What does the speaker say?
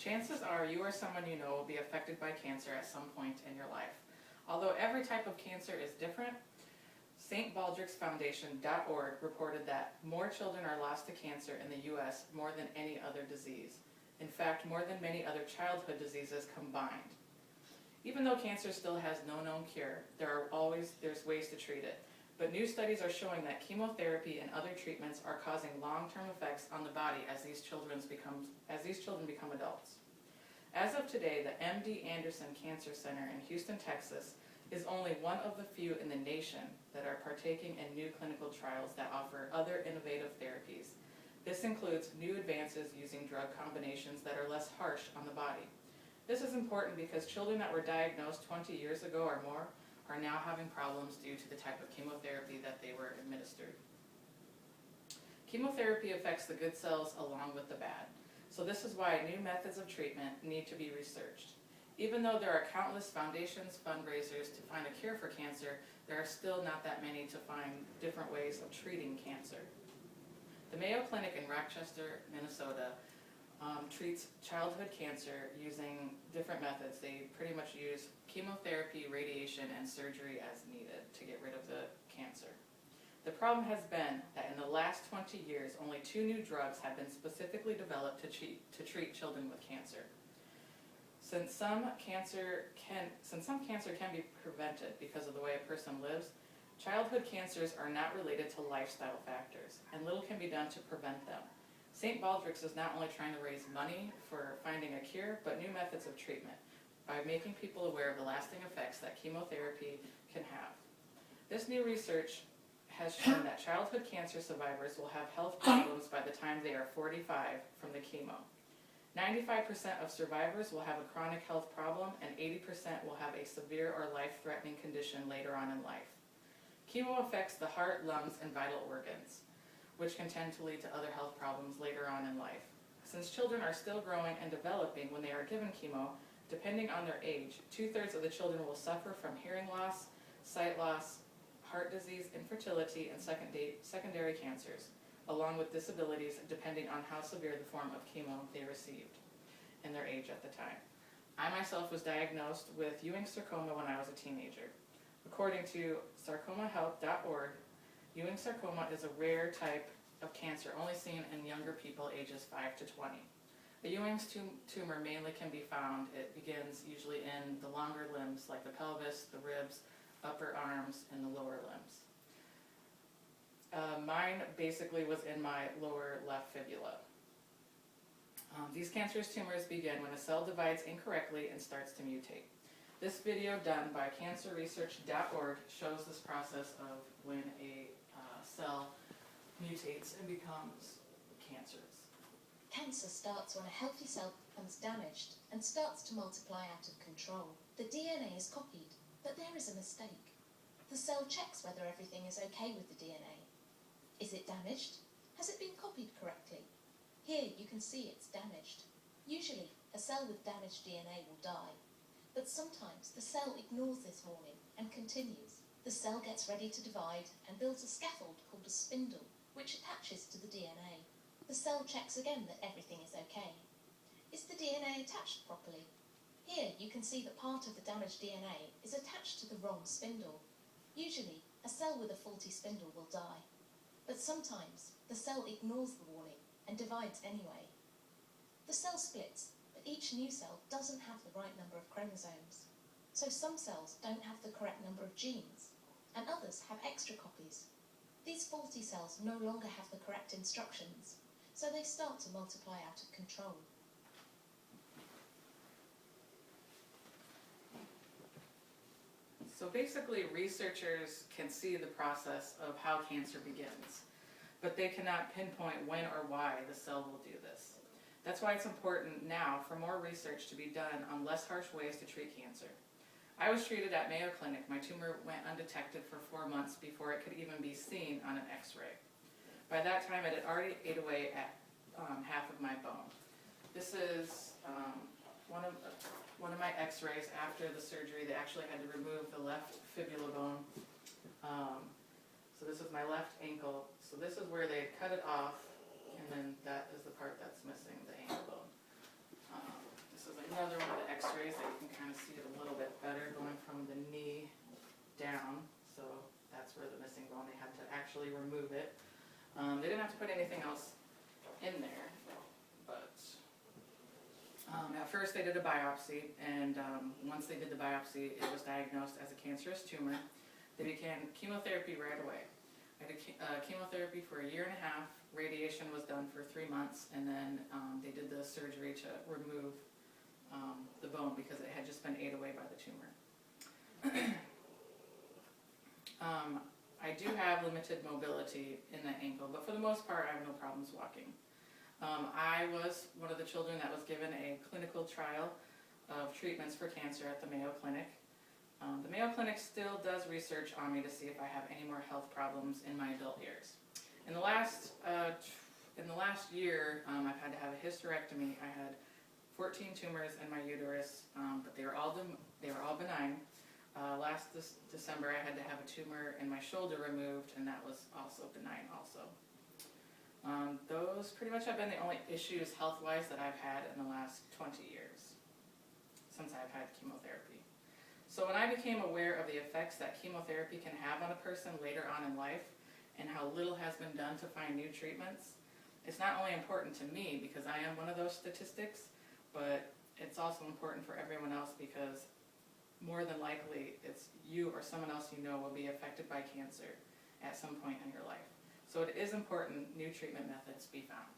Chances are you or someone you know will be affected by cancer at some point in your life. Although every type of cancer is different, StBaldricksFoundation.org reported that more children are lost to cancer in the U.S. more than any other disease. In fact, more than many other childhood diseases combined. Even though cancer still has no known cure, there's ways to treat it. But new studies are showing that chemotherapy and other treatments are causing long-term effects on the body as these children become adults. As of today, the MD Anderson Cancer Center in Houston, Texas, is only one of the few in the nation that are partaking in new clinical trials that offer other innovative therapies. This includes new advances using drug combinations that are less harsh on the body. This is important because children that were diagnosed 20 years ago or more are now having problems due to the type of chemotherapy that they were administered. Chemotherapy affects the good cells along with the bad, so this is why new methods of treatment need to be researched. Even though there are countless foundations, fundraisers to find a cure for cancer, there are still not that many to find different ways of treating cancer. The Mayo Clinic in Rochester, Minnesota, treats childhood cancer using different methods. They pretty much use chemotherapy, radiation, and surgery as needed to get rid of the cancer. The problem has been that in the last 20 years, only 2 new drugs have been specifically developed to treat children with cancer. Since some cancer can be prevented because of the way a person lives, childhood cancers are not related to lifestyle factors, and little can be done to prevent them. St. Baldrick's is not only trying to raise money for finding a cure, but new methods of treatment by making people aware of the lasting effects that chemotherapy can have. This new research has shown that childhood cancer survivors will have health problems by the time they are 45 from the chemo. 95% of survivors will have a chronic health problem, and 80% will have a severe or life-threatening condition later on in life. Chemo affects the heart, lungs, and vital organs, which can tend to lead to other health problems later on in life. Since children are still growing and developing when they are given chemo, depending on their age, 2/3 of the children will suffer from hearing loss, sight loss, heart disease, infertility, and secondary cancers, along with disabilities depending on how severe the form of chemo they received and their age at the time. I myself was diagnosed with Ewing sarcoma when I was a teenager. According to sarcomahelp.org, Ewing sarcoma is a rare type of cancer only seen in younger people ages 5 to 20. The Ewing's tumor mainly can be found, it begins usually in the longer limbs like the pelvis, the ribs, upper arms, and the lower limbs. Mine basically was in my lower left fibula. These cancerous tumors begin when a cell divides incorrectly and starts to mutate. This video done by cancerresearch.org shows this process of when a cell mutates and becomes cancerous. Cancer starts when a healthy cell becomes damaged and starts to multiply out of control. The DNA is copied, but there is a mistake. The cell checks whether everything is okay with the DNA. Is it damaged? Has it been copied correctly? Here you can see it's damaged. Usually, a cell with damaged DNA will die, but sometimes the cell ignores this warning and continues. The cell gets ready to divide and builds a scaffold called a spindle, which attaches to the DNA. The cell checks again that everything is okay. Is the DNA attached properly? Here you can see that part of the damaged DNA is attached to the wrong spindle. Usually, a cell with a faulty spindle will die, but sometimes the cell ignores the warning and divides anyway. The cell splits, but each new cell doesn't have the right number of chromosomes. So some cells don't have the correct number of genes, and others have extra copies. These faulty cells no longer have the correct instructions, so they start to multiply out of control. So basically, researchers can see the process of how cancer begins, but they cannot pinpoint when or why the cell will do this. That's why it's important now for more research to be done on less harsh ways to treat cancer. I was treated at Mayo Clinic. My tumor went undetected for 4 months before it could even be seen on an x-ray. By that time, it had already ate away at half of my bone. This is one of my x-rays after the surgery. They actually had to remove the left fibula bone. So this is my left ankle. So this is where they cut it off, and then that is the part that's missing, the ankle bone. another one of the x-rays that you can kind of see it a little bit better going from the knee down. So that's where the missing bone, they had to actually remove it. They didn't have to put anything else in there, but at first they did a biopsy, and once they did the biopsy, it was diagnosed as a cancerous tumor. They began chemotherapy right away. I did chemotherapy for 1.5 years. Radiation was done for 3 months, and then they did the surgery to remove the bone because it had just been ate away by the tumor. I do have limited mobility in the ankle, but for the most part I have no problems walking. I was one of the children that was given a clinical trial of treatments for cancer at the Mayo Clinic. The Mayo Clinic still does research on me to see if I have any more health problems in my adult years. In the last year, I've had to have a hysterectomy. I had 14 tumors in my uterus, but they were all benign. Last December, I had to have a tumor in my shoulder removed, and that was also benign also. Those pretty much have been the only issues health-wise that I've had in the last 20 years since I've had chemotherapy. So when I became aware of the effects that chemotherapy can have on a person later on in life and how little has been done to find new treatments, it's not only important to me because I am one of those statistics, but it's also important for everyone else because more than likely it's you or someone else you know will be affected by cancer at some point in your life. So it is important new treatment methods be found.